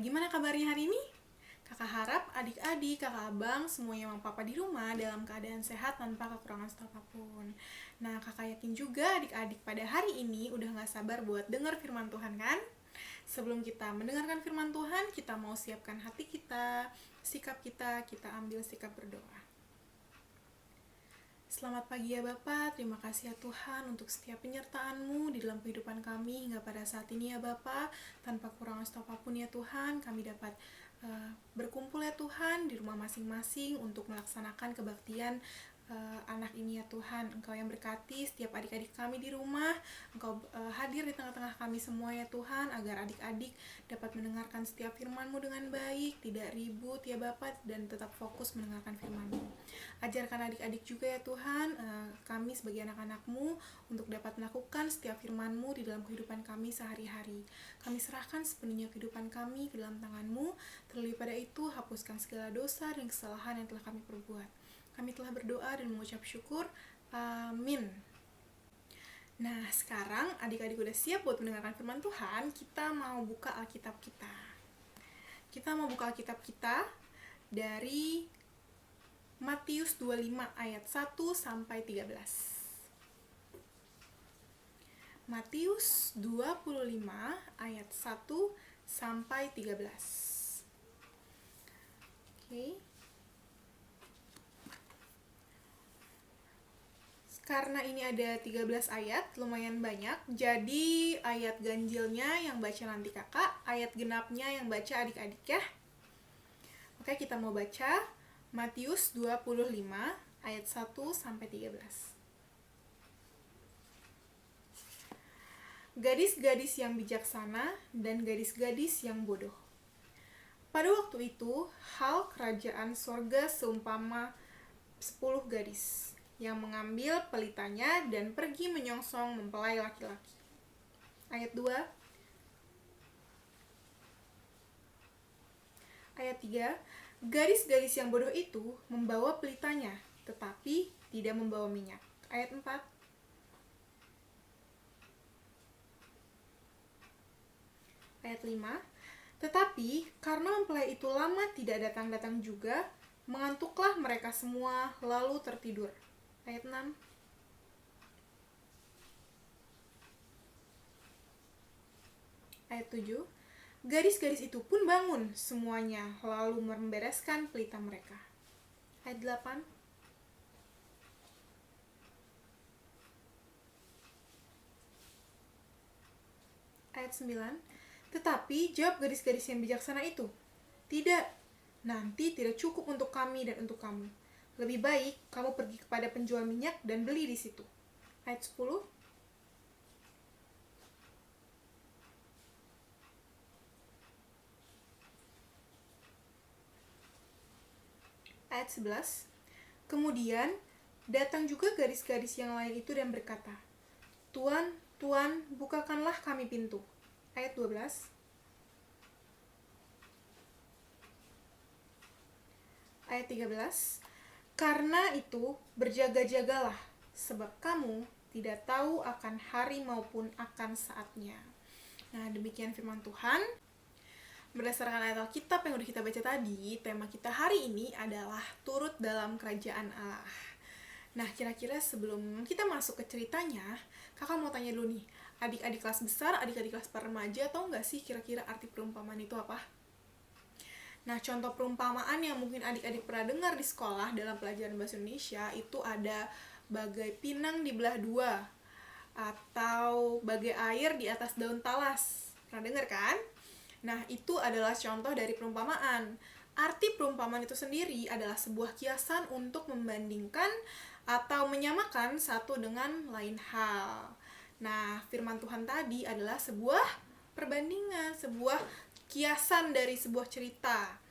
Gimana kabarnya hari ini? Kakak harap adik-adik, kakak abang, semuanya mama papa di rumah dalam keadaan sehat tanpa kekurangan stok apapun. Nah, kakak yakin juga adik-adik pada hari ini udah gak sabar buat dengar firman Tuhan kan? Sebelum kita mendengarkan firman Tuhan, kita mau siapkan hati kita, sikap kita ambil sikap berdoa. Selamat pagi ya Bapak, terima kasih ya Tuhan untuk setiap penyertaan-Mu di dalam kehidupan kami hingga pada saat ini ya Bapak. Tanpa kekurangan apapun ya Tuhan, kami dapat berkumpul ya Tuhan di rumah masing-masing untuk melaksanakan kebaktian anak ini ya Tuhan. Engkau yang berkati setiap adik-adik kami di rumah, Engkau hadir di tengah-tengah kami semua ya Tuhan, agar adik-adik dapat mendengarkan setiap firman-Mu dengan baik, tidak ribut ya Bapak, dan tetap fokus mendengarkan firman-Mu. Ajarkan adik-adik juga ya Tuhan, kami sebagai anak-anak-Mu untuk dapat melakukan setiap firman-Mu di dalam kehidupan kami sehari-hari. Kami serahkan sepenuhnya kehidupan kami ke dalam tangan-Mu, terlebih pada itu hapuskan segala dosa dan kesalahan yang telah kami perbuat. Kami telah berdoa dan mengucap syukur. Amin. Nah, sekarang adik-adik udah siap buat mendengarkan firman Tuhan. Kita mau buka Alkitab kita. Kita mau buka Alkitab kita dari Matius 25 ayat 1 sampai 13. Matius 25 ayat 1 sampai 13. Oke. Karena ini ada 13 ayat, lumayan banyak. Jadi ayat ganjilnya yang baca nanti kakak, ayat genapnya yang baca adik-adik ya. Oke, kita mau baca Matius 25 ayat 1 sampai 13. Gadis-gadis yang bijaksana dan gadis-gadis yang bodoh. Pada waktu itu, hal kerajaan sorga seumpama 10 gadis yang mengambil pelitanya dan pergi menyongsong mempelai laki-laki. Ayat 2. Ayat 3. Gadis-gadis yang bodoh itu membawa pelitanya, tetapi tidak membawa minyak. Ayat 4. Ayat 5. Tetapi karena mempelai itu lama tidak datang-datang juga, mengantuklah mereka semua lalu tertidur. Ayat 6. Ayat 7. Gadis-gadis itu pun bangun semuanya lalu membereskan pelita mereka. Ayat 8. Ayat 9. Tetapi jawab gadis-gadis yang bijaksana itu, "Tidak, nanti tidak cukup untuk kami dan untuk kamu. Lebih baik kamu pergi kepada penjual minyak dan beli di situ." Ayat 10. Ayat 11. Kemudian datang juga gadis-gadis yang lain itu dan berkata, "Tuan, Tuan, bukakanlah kami pintu." Ayat 12. Ayat 13. Karena itu berjaga-jagalah, sebab kamu tidak tahu akan hari maupun akan saatnya. Nah, demikian firman Tuhan. Berdasarkan ayat Alkitab yang udah kita baca tadi, tema kita hari ini adalah turut dalam kerajaan Allah. Nah, kira-kira sebelum kita masuk ke ceritanya, kakak mau tanya dulu nih, adik-adik kelas besar, adik-adik kelas remaja, tahu nggak sih kira-kira arti perumpamaan itu apa? Nah, contoh perumpamaan yang mungkin adik-adik pernah dengar di sekolah dalam pelajaran bahasa Indonesia itu ada bagai pinang dibelah dua, atau bagai air di atas daun talas. Pernah dengar kan? Nah, itu adalah contoh dari perumpamaan. Arti perumpamaan itu sendiri adalah sebuah kiasan untuk membandingkan atau menyamakan satu dengan lain hal. Nah, firman Tuhan tadi adalah sebuah perbandingan, sebuah kiasan dari sebuah cerita.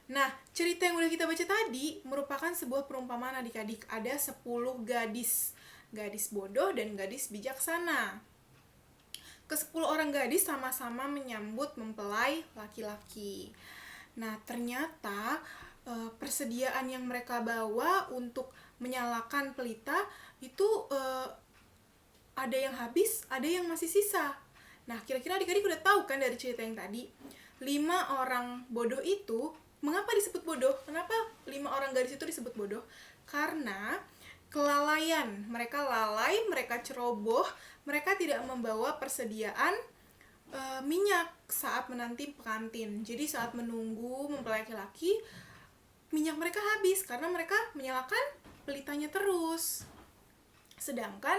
Nah, cerita yang udah kita baca tadi merupakan sebuah perumpamaan adik-adik. Ada 10 gadis. Gadis bodoh dan gadis bijaksana. Ke-10 orang gadis sama-sama menyambut mempelai laki-laki. Nah, ternyata persediaan yang mereka bawa untuk menyalakan pelita itu ada yang habis, ada yang masih sisa. Nah, kira-kira adik-adik udah tahu kan dari cerita yang tadi, 5 orang bodoh itu, mengapa disebut bodoh? Kenapa 5 orang gadis itu disebut bodoh? Karena kelalaian, mereka lalai, mereka ceroboh, mereka tidak membawa persediaan minyak saat menanti pengantin. Jadi saat menunggu mempelai laki-laki, minyak mereka habis karena mereka menyalakan pelitanya terus. Sedangkan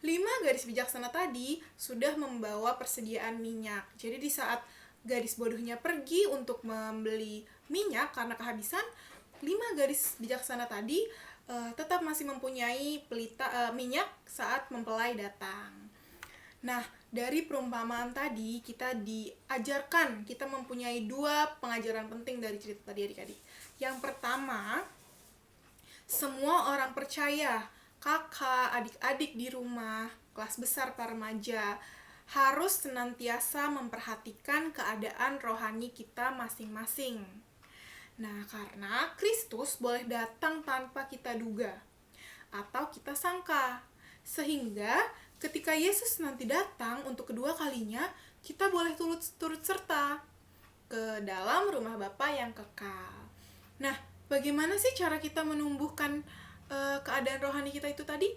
5 gadis bijaksana tadi sudah membawa persediaan minyak. Jadi di saat gadis bodohnya pergi untuk membeli minyak karena kehabisan, 5 gadis bijaksana tadi tetap masih mempunyai minyak saat mempelai datang. Nah, dari perumpamaan tadi kita diajarkan, kita mempunyai 2 pengajaran penting dari cerita tadi adik-adik. Yang pertama, semua orang percaya, kakak, adik-adik di rumah, kelas besar para remaja, harus senantiasa memperhatikan keadaan rohani kita masing-masing. Nah, karena Kristus boleh datang tanpa kita duga atau kita sangka. Sehingga ketika Yesus nanti datang untuk kedua kalinya, kita boleh turut serta ke dalam rumah Bapa yang kekal. Nah, bagaimana sih cara kita menumbuhkan keadaan rohani kita itu tadi?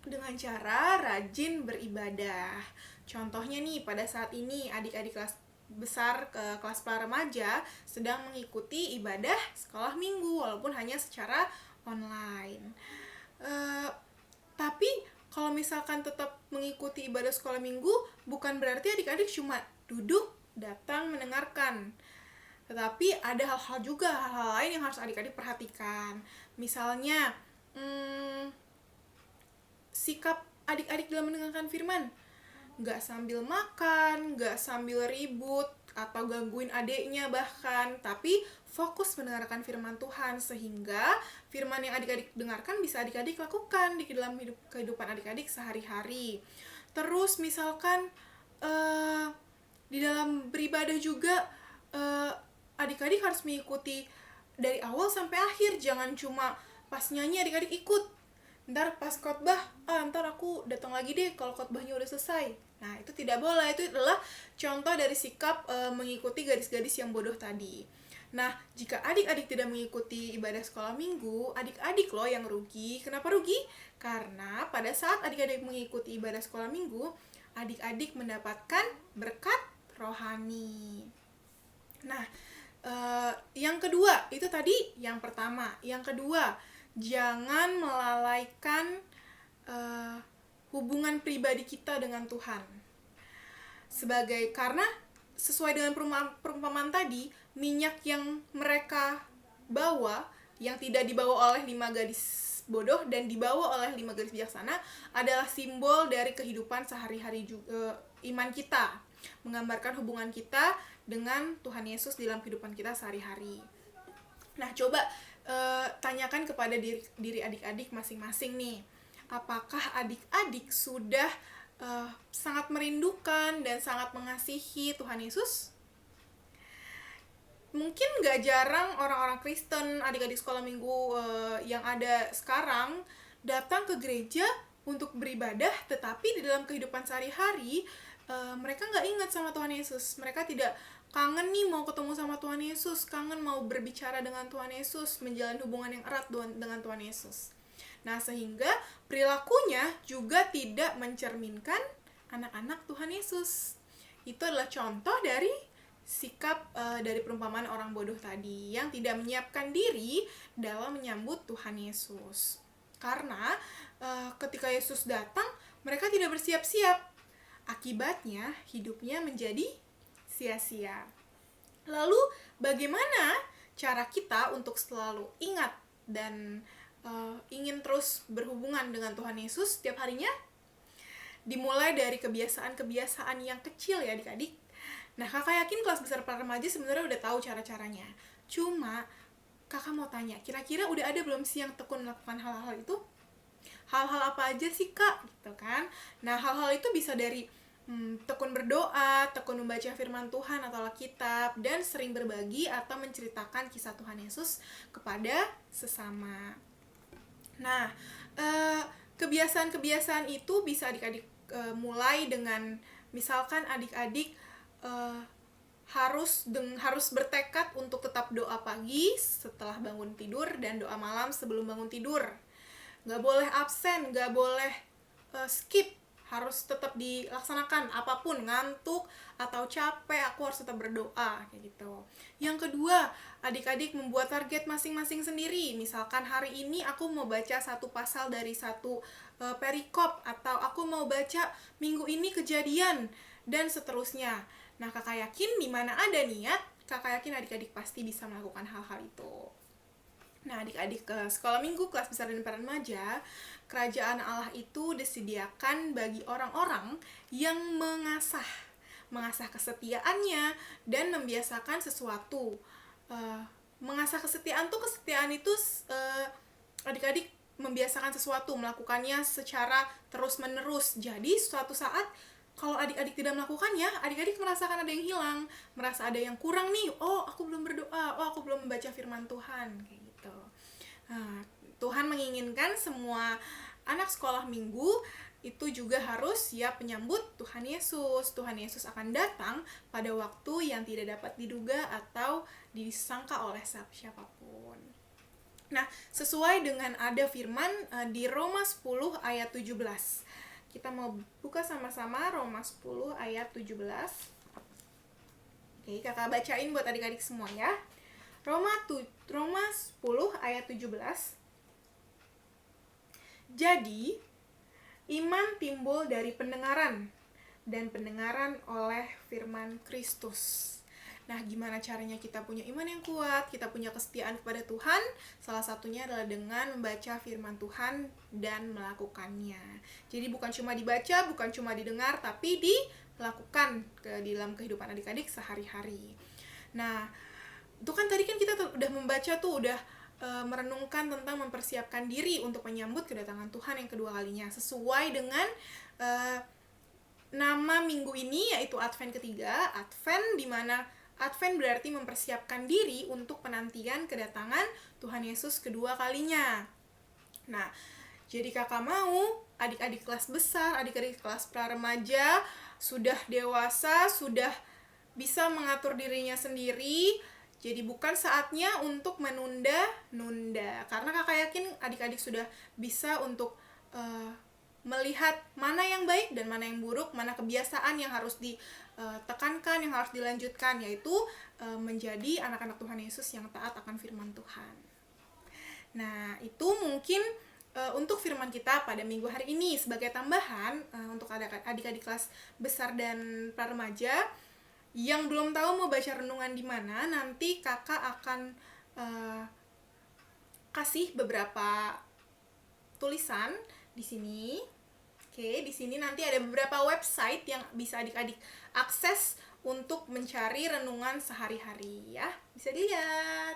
Dengan cara rajin beribadah. Contohnya nih, pada saat ini adik-adik kelas besar ke kelas pra remaja sedang mengikuti ibadah sekolah minggu walaupun hanya secara online. Tapi kalau misalkan tetap mengikuti ibadah sekolah minggu, bukan berarti adik-adik cuma duduk, datang, mendengarkan. Tetapi ada hal-hal juga, hal-hal lain yang harus adik-adik perhatikan. Misalnya, sikap adik-adik dalam mendengarkan firman. Nggak sambil makan, nggak sambil ribut, atau gangguin adiknya bahkan, tapi fokus mendengarkan firman Tuhan, sehingga firman yang adik-adik dengarkan bisa adik-adik lakukan di dalam kehidupan adik-adik sehari-hari. Terus misalkan di dalam beribadah juga adik-adik harus mengikuti dari awal sampai akhir, jangan cuma pas nyanyi adik-adik ikut, ntar pas khotbah, ntar aku datang lagi deh kalau khotbahnya udah selesai. Nah, itu tidak boleh. Itu adalah contoh dari sikap mengikuti gadis-gadis yang bodoh tadi. Nah, jika adik-adik tidak mengikuti ibadah sekolah minggu, adik-adik loh yang rugi. Kenapa rugi? Karena pada saat adik-adik mengikuti ibadah sekolah minggu, adik-adik mendapatkan berkat rohani. Nah, yang kedua, itu tadi yang pertama. Yang kedua, jangan melalaikan hubungan pribadi kita dengan Tuhan. Karena sesuai dengan perumpamaan tadi, minyak yang mereka bawa, yang tidak dibawa oleh 5 gadis bodoh dan dibawa oleh 5 gadis bijaksana, adalah simbol dari kehidupan sehari-hari iman kita, menggambarkan hubungan kita dengan Tuhan Yesus dalam kehidupan kita sehari-hari. Nah, coba tanyakan kepada diri adik-adik masing-masing nih, apakah adik-adik sudah sangat merindukan dan sangat mengasihi Tuhan Yesus? Mungkin gak jarang orang-orang Kristen, adik-adik sekolah minggu yang ada sekarang datang ke gereja untuk beribadah, tetapi di dalam kehidupan sehari-hari mereka gak ingat sama Tuhan Yesus. Mereka tidak kangen nih mau ketemu sama Tuhan Yesus, kangen mau berbicara dengan Tuhan Yesus, menjalin hubungan yang erat dengan Tuhan Yesus. Nah, sehingga perilakunya juga tidak mencerminkan anak-anak Tuhan Yesus. Itu adalah contoh dari sikap dari perumpamaan orang bodoh tadi, yang tidak menyiapkan diri dalam menyambut Tuhan Yesus. Karena ketika Yesus datang, mereka tidak bersiap-siap. Akibatnya, hidupnya menjadi sia-sia. Lalu, bagaimana cara kita untuk selalu ingat dan ingin terus berhubungan dengan Tuhan Yesus setiap harinya? Dimulai dari kebiasaan-kebiasaan yang kecil ya adik-adik. Nah, kakak yakin kelas besar para remaja sebenarnya udah tahu cara-caranya. Cuma, kakak mau tanya, kira-kira udah ada belum sih yang tekun melakukan hal-hal itu? Hal-hal apa aja sih kak? Gitu kan. Nah, hal-hal itu bisa dari tekun berdoa, tekun membaca firman Tuhan atau Alkitab, dan sering berbagi atau menceritakan kisah Tuhan Yesus kepada sesama. Nah, kebiasaan-kebiasaan itu bisa adik-adik mulai dengan, misalkan adik-adik harus bertekad untuk tetap doa pagi setelah bangun tidur dan doa malam sebelum bangun tidur. Gak boleh absen, gak boleh skip, harus tetap dilaksanakan. Apapun, ngantuk atau capek, aku harus tetap berdoa, kayak gitu. Yang kedua, adik-adik membuat target masing-masing sendiri. Misalkan hari ini aku mau baca satu pasal dari satu perikop, atau aku mau baca minggu ini Kejadian, dan seterusnya. Nah, kakak yakin di mana ada niat, kakak yakin adik-adik pasti bisa melakukan hal-hal itu. Nah, adik-adik ke sekolah minggu, kelas besar dan para remaja, kerajaan Allah itu disediakan bagi orang-orang yang mengasah kesetiaannya dan membiasakan sesuatu. Mengasah kesetiaan itu adik-adik membiasakan sesuatu, melakukannya secara terus-menerus. Jadi suatu saat kalau adik-adik tidak melakukannya, adik-adik merasakan ada yang hilang, merasa ada yang kurang nih. Oh, aku belum berdoa, oh aku belum membaca firman Tuhan, kayak gitu. Nah, Tuhan menginginkan semua anak sekolah minggu itu juga harus siap menyambut Tuhan Yesus. Tuhan Yesus akan datang pada waktu yang tidak dapat diduga atau disangka oleh siapapun. Nah, sesuai dengan ada firman di Roma 10 ayat 17. Kita mau buka sama-sama Roma 10 ayat 17. Oke, kakak bacain buat adik-adik semua ya. Roma 10 ayat 17. Jadi, iman timbul dari pendengaran, dan pendengaran oleh firman Kristus. Nah, gimana caranya kita punya iman yang kuat, kita punya kesetiaan kepada Tuhan? Salah satunya adalah dengan membaca firman Tuhan dan melakukannya. Jadi bukan cuma dibaca, bukan cuma didengar, tapi dilakukan di dalam kehidupan adik-adik sehari-hari. Nah, itu kan tadi kan kita udah membaca tuh, udah merenungkan tentang mempersiapkan diri untuk menyambut kedatangan Tuhan yang kedua kalinya, sesuai dengan nama minggu ini, yaitu Advent ketiga. Advent, dimana Advent berarti mempersiapkan diri untuk penantian kedatangan Tuhan Yesus kedua kalinya. Nah, jadi kakak mau adik-adik kelas besar, adik-adik kelas pra-remaja, sudah dewasa, sudah bisa mengatur dirinya sendiri. Jadi bukan saatnya untuk menunda-nunda. Karena kakak yakin adik-adik sudah bisa untuk melihat mana yang baik dan mana yang buruk, mana kebiasaan yang harus ditekankan, yang harus dilanjutkan, yaitu menjadi anak-anak Tuhan Yesus yang taat akan firman Tuhan. Nah, itu mungkin untuk firman kita pada minggu hari ini. Sebagai tambahan, untuk adik-adik kelas besar dan pra-remaja yang belum tahu mau baca renungan di mana, nanti kakak akan kasih beberapa tulisan di sini. Oke, di sini nanti ada beberapa website yang bisa adik-adik akses untuk mencari renungan sehari-hari ya. Bisa dilihat.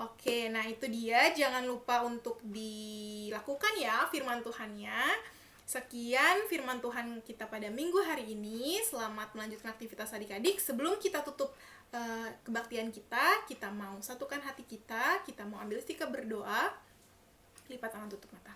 Oke, nah itu dia. Jangan lupa untuk dilakukan ya firman Tuhannya. Sekian firman Tuhan kita pada minggu hari ini. Selamat melanjutkan aktivitas adik-adik. Sebelum kita tutup kebaktian kita mau satukan hati kita mau ambil sikap berdoa. Lipat tangan, tutup mata.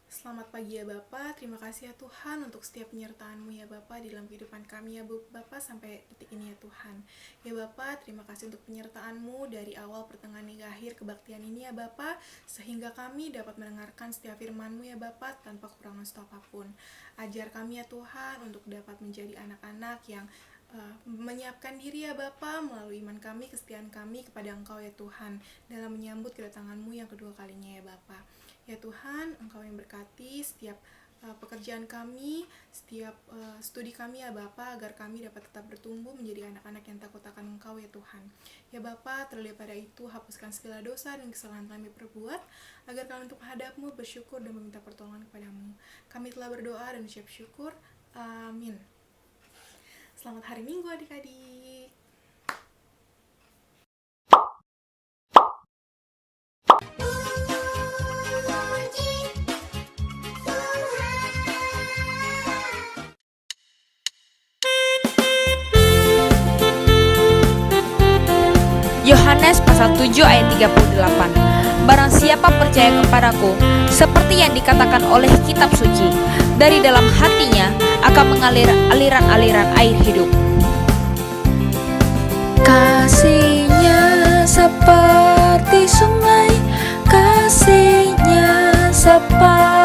Selamat pagi ya Bapak, terima kasih ya Tuhan untuk setiap penyertaan-Mu ya Bapak di dalam kehidupan kami ya Bapak sampai detik ini ya Tuhan. Ya Bapak, terima kasih untuk penyertaan-Mu dari awal, pertengahan hingga akhir kebaktian ini ya Bapak, sehingga kami dapat mendengarkan setiap firman-Mu ya Bapak tanpa kekurangan apapun. Ajar kami ya Tuhan untuk dapat menjadi anak-anak yang menyiapkan diri ya Bapa melalui iman kami, kesetiaan kami kepada Engkau ya Tuhan dalam menyambut kedatangan-Mu yang kedua kalinya ya Bapa. Ya Tuhan, Engkau yang berkati setiap pekerjaan kami, setiap studi kami ya Bapa, agar kami dapat tetap bertumbuh menjadi anak-anak yang takut akan Engkau ya Tuhan. Ya Bapa, terlebih pada itu hapuskan segala dosa dan kesalahan kami perbuat, agar kami untuk menghadap-Mu bersyukur dan meminta pertolongan kepada-Mu. Kami telah berdoa dan ucap syukur. Amin. Selamat hari Minggu adik-adik. Yohanes pasal 7 ayat 38. Barang siapa percaya kepadaku, seperti yang dikatakan oleh kitab suci, dari dalam hatinya akan mengalir aliran-aliran air hidup. Kasih-Nya seperti sungai, kasih-Nya seperti